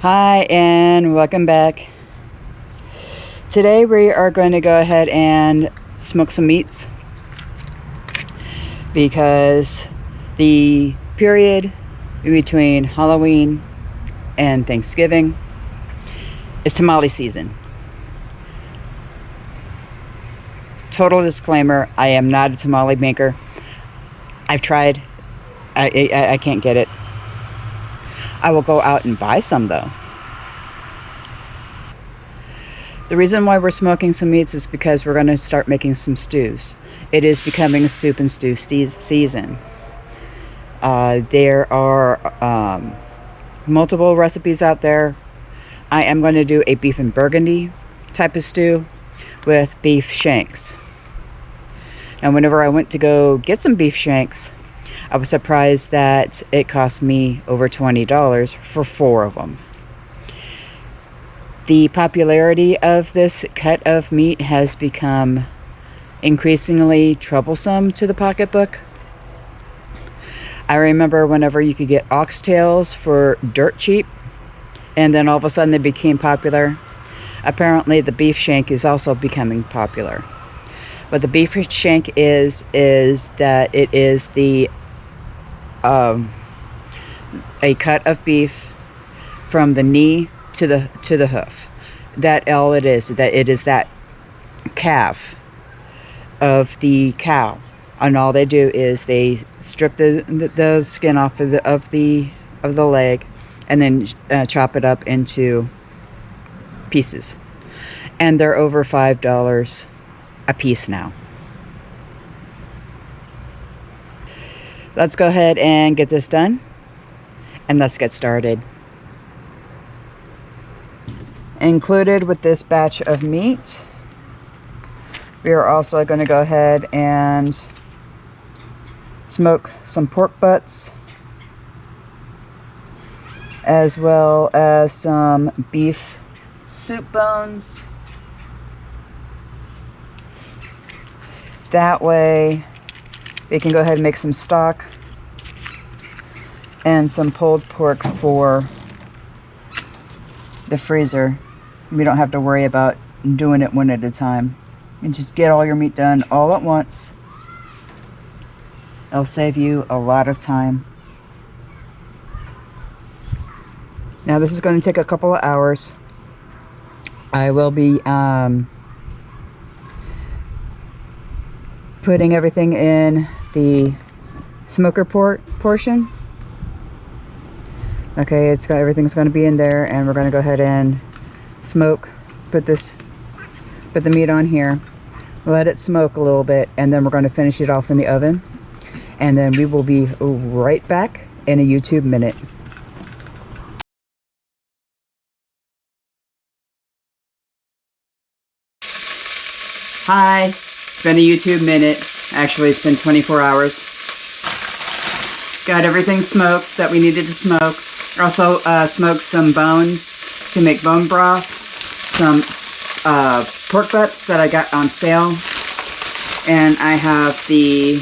Hi and welcome back. Today we are going to go ahead and smoke some meats because the period between Halloween and Thanksgiving is tamale season. Total disclaimer, I am not a tamale maker. I've tried. I can't get it. I will go out and buy some though. The reason why we're smoking some meats is because we're going to start making some stews. It is becoming soup and stew season. There are multiple recipes out there. I am going to do a beef and Burgundy type of stew with beef shanks. Now, whenever I went to go get some beef shanks, I was surprised that it cost me over $20 for 4 of them. The popularity of this cut of meat has become increasingly troublesome to the pocketbook. I remember whenever you could get oxtails for dirt cheap, and then all of a sudden they became popular. Apparently the beef shank is also becoming popular. What the beef shank is that it is a cut of beef from the knee to the hoof. That all it is. That it is that calf of the cow, and all they do is they strip the skin off of the leg, and then chop it up into pieces. And they're over $5 a piece now. Let's go ahead and get this done, and let's get started. Included with this batch of meat, we are also going to go ahead and smoke some pork butts, as well as some beef soup bones. That way we can go ahead and make some stock and some pulled pork for the freezer. We don't have to worry about doing it one at a time. You just get all your meat done all at once. It'll save you a lot of time. Now this is going to take a couple of hours. I will be putting everything in the smoker portion. Okay, everything's going to be in there, and we're going to go ahead and smoke. Put the meat on here, let it smoke a little bit, and then we're going to finish it off in the oven, and then we will be right back in a YouTube minute. Hi, it's been a YouTube minute. Actually, it's been 24 hours. Got everything smoked that we needed to smoke. Also smoked some bones to make bone broth. Some pork butts that I got on sale. And I have the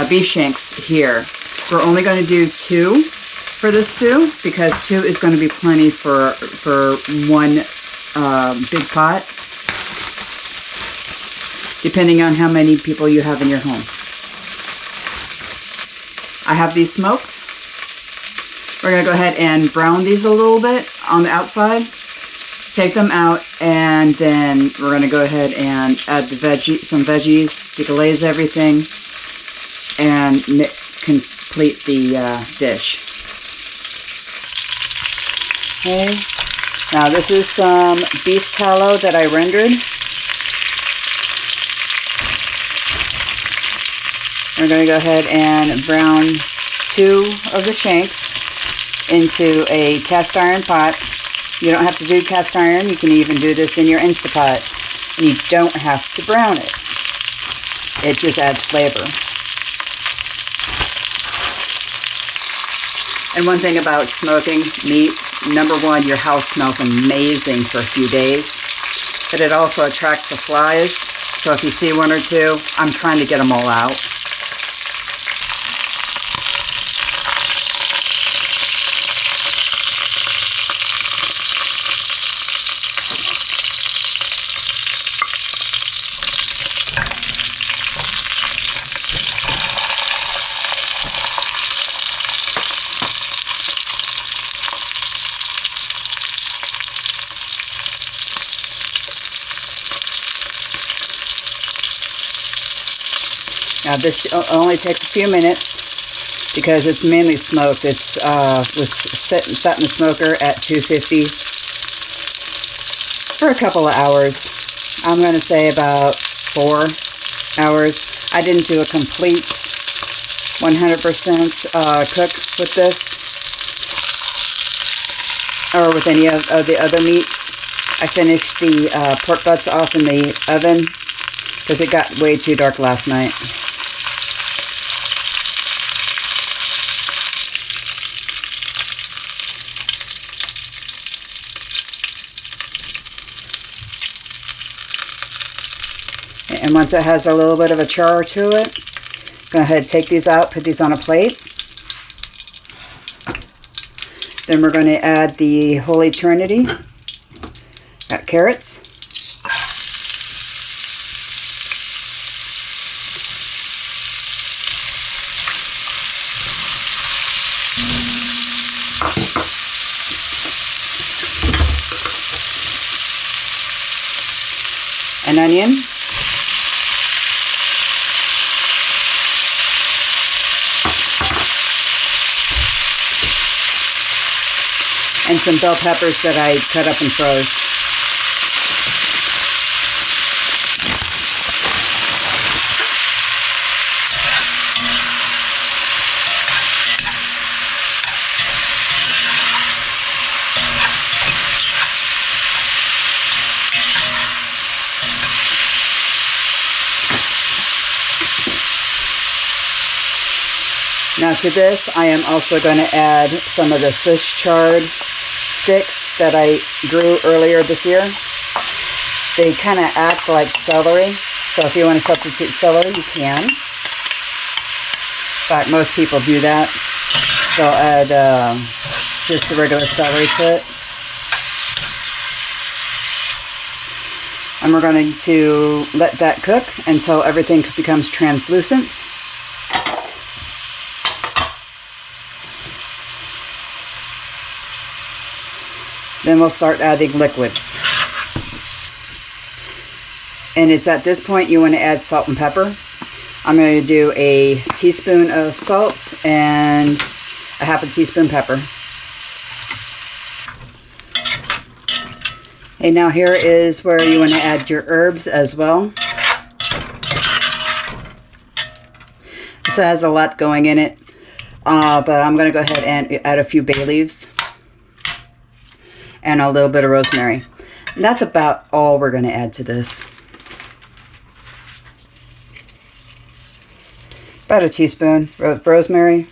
beef shanks here. We're only going to do 2 for this stew, because 2 is going to be plenty for one big pot, depending on how many people you have in your home. I have these smoked. We're going to go ahead and brown these a little bit on the outside. Take them out, and then we're going to go ahead and add some veggies, deglaze everything, and complete the dish. Okay. Now this is some beef tallow that I rendered. We're going to go ahead and brown 2 of the shanks into a cast iron pot. You don't have to do cast iron. You can even do this in your Instapot. You don't have to brown it. It just adds flavor. And one thing about smoking meat, number 1, your house smells amazing for a few days. But it also attracts the flies. So if you see 1 or 2, I'm trying to get them all out. Now this only takes a few minutes because it's mainly smoked. It's was set in the smoker at 250 for a couple of hours. I'm going to say about 4 hours. I didn't do a complete 100% cook with this or with any of the other meats. I finished the pork butts off in the oven because it got way too dark last night. And once it has a little bit of a char to it, go ahead and take these out, put these on a plate. Then we're going to add the Holy Trinity. Got carrots. An onion. And some bell peppers that I cut up and froze. Now to this, I am also going to add some of the Swiss chard sticks that I grew earlier this year. They kind of act like celery, so if you want to substitute celery, you can. In fact, most people do that. They'll add just the regular celery to it. And we're going to let that cook until everything becomes translucent. Then we'll start adding liquids. And it's at this point you want to add salt and pepper. I'm going to do a teaspoon of salt and a half a teaspoon pepper. And now here is where you want to add your herbs as well. This has a lot going in it, but I'm going to go ahead and add a few bay leaves and a little bit of rosemary. And that's about all we're going to add to this. About a teaspoon of rosemary.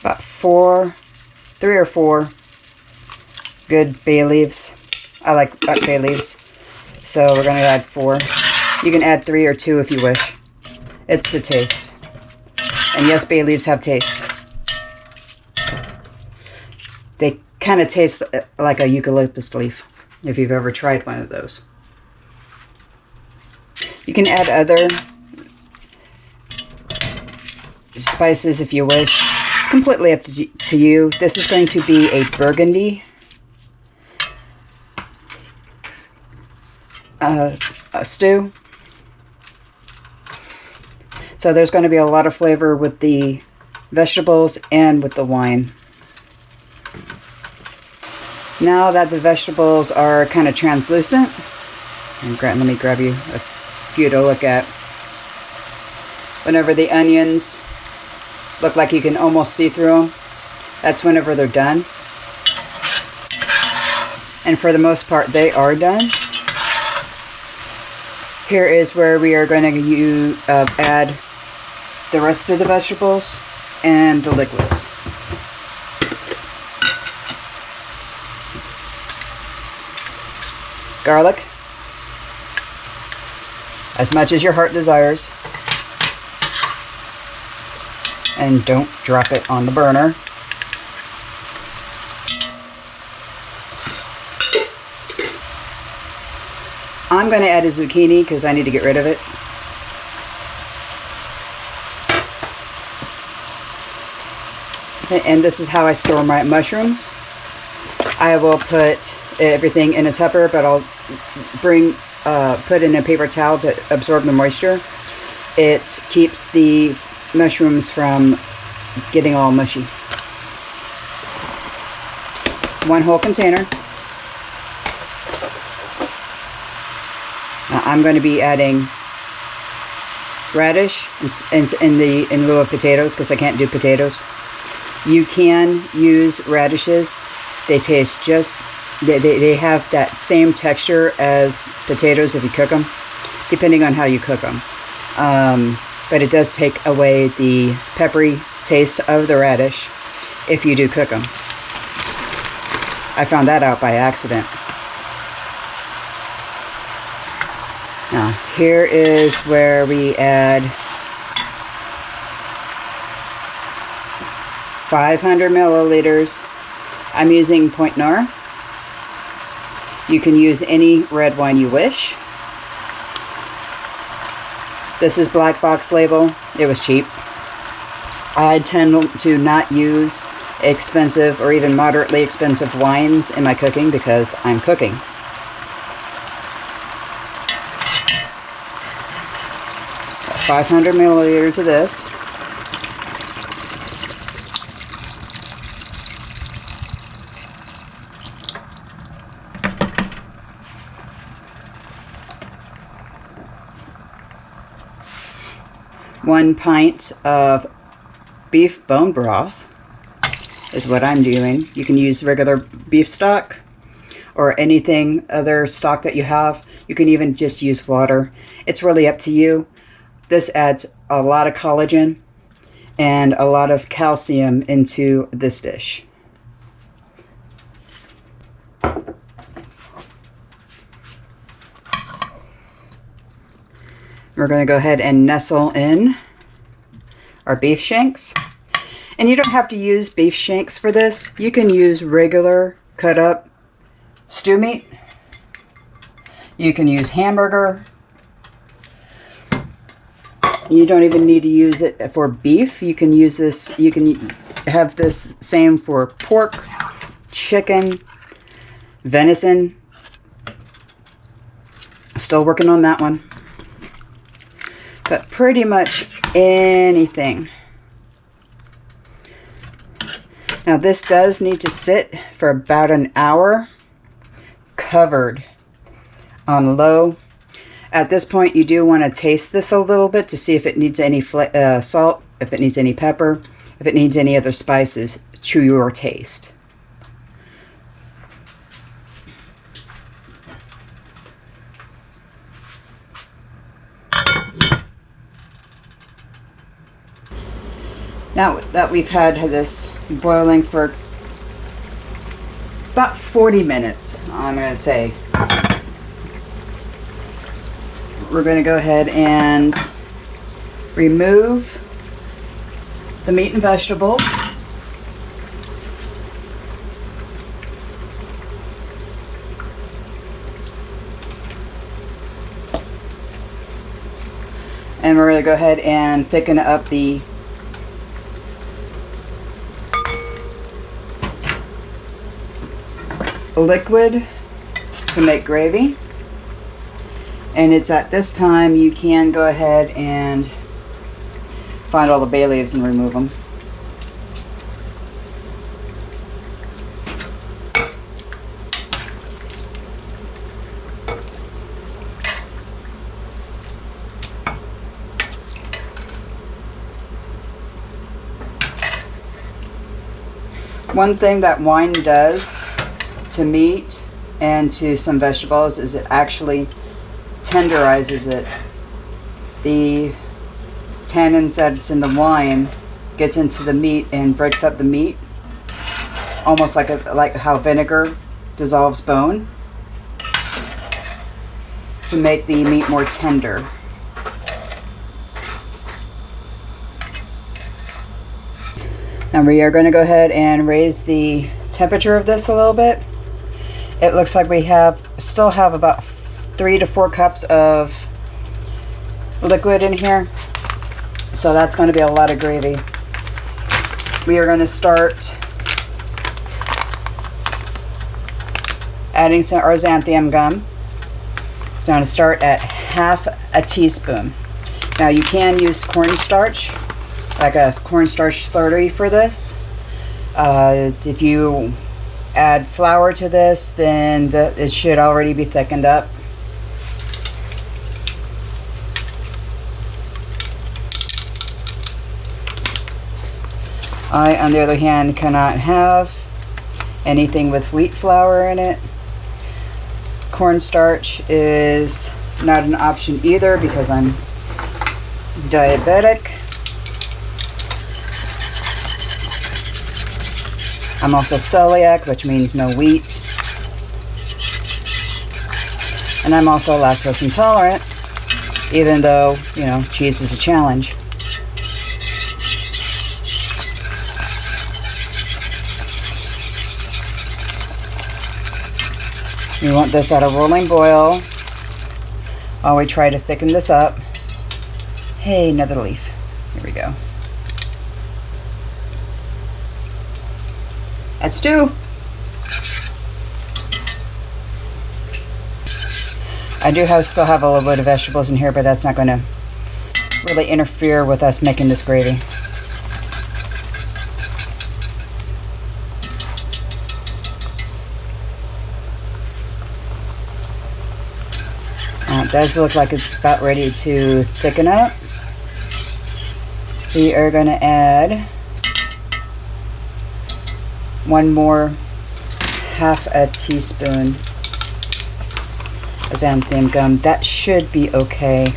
About 3 or 4 good bay leaves. I like bay leaves. So we're going to add 4. You can add 3 or 2 if you wish. It's the taste. And yes, bay leaves have taste. They kind of taste like a eucalyptus leaf, if you've ever tried one of those. You can add other spices if you wish. It's completely up to you. This is going to be a Burgundy a stew. So there's going to be a lot of flavor with the vegetables and with the wine. Now that the vegetables are kind of translucent, and let me grab you a few to look at. Whenever the onions look like you can almost see through them, that's whenever they're done. And for the most part, they are done. Here is where we are going to add the rest of the vegetables and the liquids. Garlic, as much as your heart desires, and don't drop it on the burner. I'm going to add a zucchini because I need to get rid of it. And this is how I store my mushrooms. I will put everything in a Tupper, but I'll put in a paper towel to absorb the moisture, it keeps the mushrooms from getting all mushy. One whole container. Now I'm going to be adding radish in lieu of potatoes, because I can't do potatoes. You can use radishes. They taste just, they have that same texture as potatoes if you cook them, depending on how you cook them. But it does take away the peppery taste of the radish if you do cook them. I found that out by accident. Now, here is where we add 500 milliliters. I'm using Point Noir. You can use any red wine you wish. This is black box label. It was cheap. I tend to not use expensive or even moderately expensive wines in my cooking because I'm cooking. Got 500 milliliters of this. One pint of beef bone broth is what I'm doing. You can use regular beef stock or anything other stock that you have. You can even just use water. It's really up to you. This adds a lot of collagen and a lot of calcium into this dish. We're going to go ahead and nestle in our beef shanks. And you don't have to use beef shanks for this. You can use regular cut up stew meat. You can use hamburger. You don't even need to use it for beef. You can use this, you can have this same for pork, chicken, venison. Still working on that one. But pretty much anything. Now this does need to sit for about an hour covered on low. At this point you do want to taste this a little bit to see if it needs any salt, if it needs any pepper, if it needs any other spices to your taste. Now that we've had this boiling for about 40 minutes, I'm going to say, we're going to go ahead and remove the meat and vegetables. And we're going to go ahead and thicken up the liquid to make gravy. And it's at this time you can go ahead and find all the bay leaves and remove them. One thing that wine does to meat and to some vegetables is it actually tenderizes it. The tannins that's in the wine gets into the meat and breaks up the meat, almost like how vinegar dissolves bone, to make the meat more tender. Now we are going to go ahead and raise the temperature of this a little bit. It looks like we still have about 3 to 4 cups of liquid in here. So that's going to be a lot of gravy. We are going to start adding some xanthan gum. I'm going to start at half a teaspoon. Now you can use cornstarch, like a cornstarch slurry for this. If you add flour to this, then it should already be thickened up. I, on the other hand, cannot have anything with wheat flour in it. Cornstarch is not an option either because I'm diabetic. I'm also celiac, which means no wheat. And I'm also lactose intolerant, even though, you know, cheese is a challenge. You want this at a rolling boil while we try to thicken this up. Hey, another leaf. Here we go. That's two. I do still have a little bit of vegetables in here, but that's not going to really interfere with us making this gravy. It does look like it's about ready to thicken up. We are going to add one more half a teaspoon of xanthan gum. That should be okay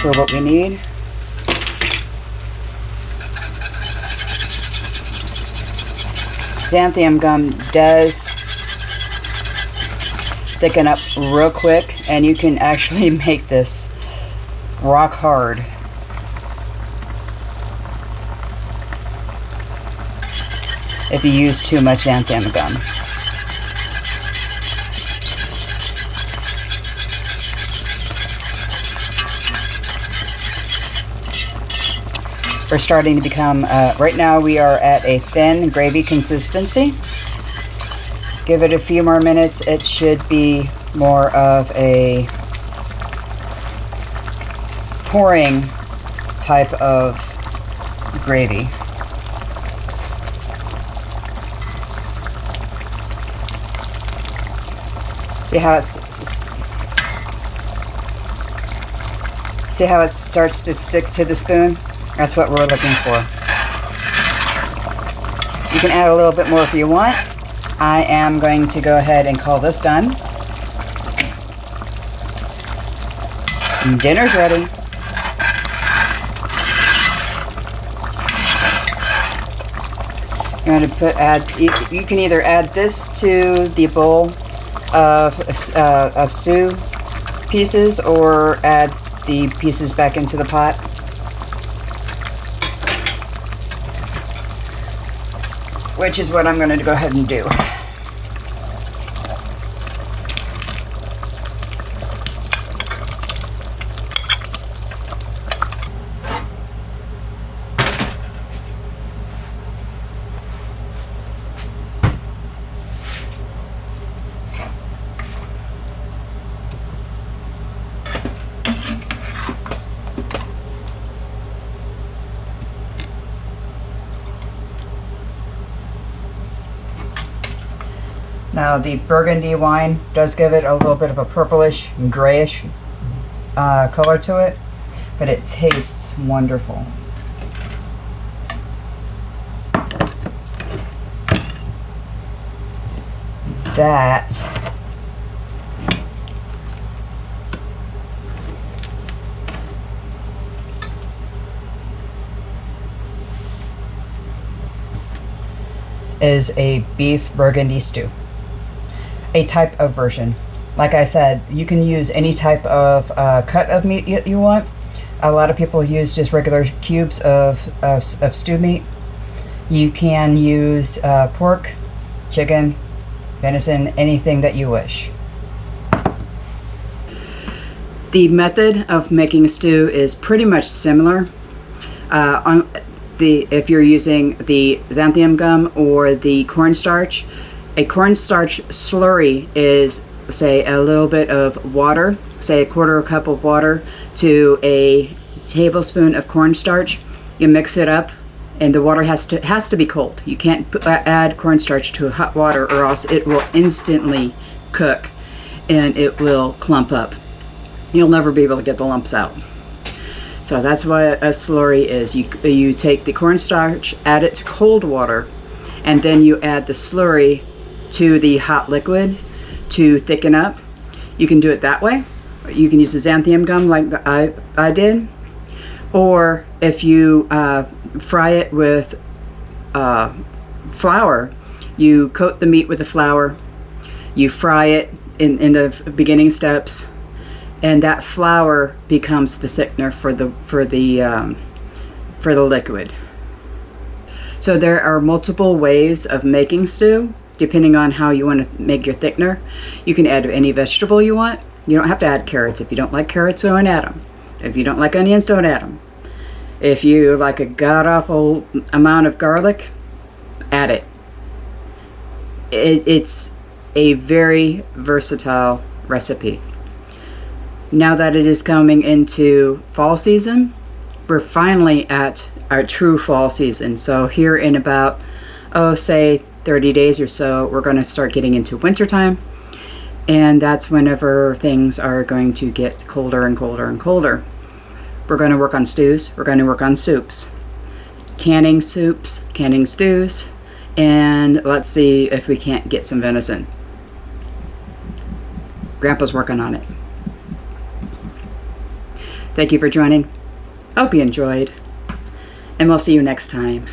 for what we need. Xanthan gum does thicken up real quick, and you can actually make this rock hard. If you use too much xanthan gum. We're starting to become, right now we are at a thin gravy consistency. Give it a few more minutes, it should be more of a pouring type of gravy. See how it starts to stick to the spoon? That's what we're looking for. You can add a little bit more if you want. I am going to go ahead and call this done. And dinner's ready. You're going to you can either add this to the bowl of stew pieces or add the pieces back into the pot. Which is what I'm going to go ahead and do. Now the Burgundy wine does give it a little bit of a purplish and grayish color to it, but it tastes wonderful. That is a beef Burgundy stew. A type of version. Like I said, you can use any type of cut of meat you want. A lot of people use just regular cubes of stew meat. You can use pork, chicken, venison, anything that you wish. The method of making a stew is pretty much similar. If you're using the xanthan gum or the cornstarch, a cornstarch slurry is say a little bit of water, say a quarter cup of water to a tablespoon of cornstarch. You mix it up, and the water has to be cold. You can't add cornstarch to hot water, or else it will instantly cook and it will clump up. You'll never be able to get the lumps out. So that's what a slurry is. You take the cornstarch, add it to cold water, and then you add the slurry to the hot liquid to thicken up. You can do it that way. You can use the xanthan gum like I did, or if you fry it with flour, you coat the meat with the flour, you fry it in the beginning steps, and that flour becomes the thickener for the liquid. So there are multiple ways of making stew depending on how you want to make your thickener. You can add any vegetable you want. You don't have to add carrots. If you don't like carrots, don't add them. If you don't like onions, don't add them. If you like a god-awful amount of garlic, add it. It's a very versatile recipe. Now that it is coming into fall season, we're finally at our true fall season. So here in about, say 30 days or so, we're going to start getting into wintertime. And that's whenever things are going to get colder and colder and colder. We're going to work on stews. We're going to work on soups. Canning soups, canning stews, and let's see if we can't get some venison. Grandpa's working on it. Thank you for joining. Hope you enjoyed. And we'll see you next time.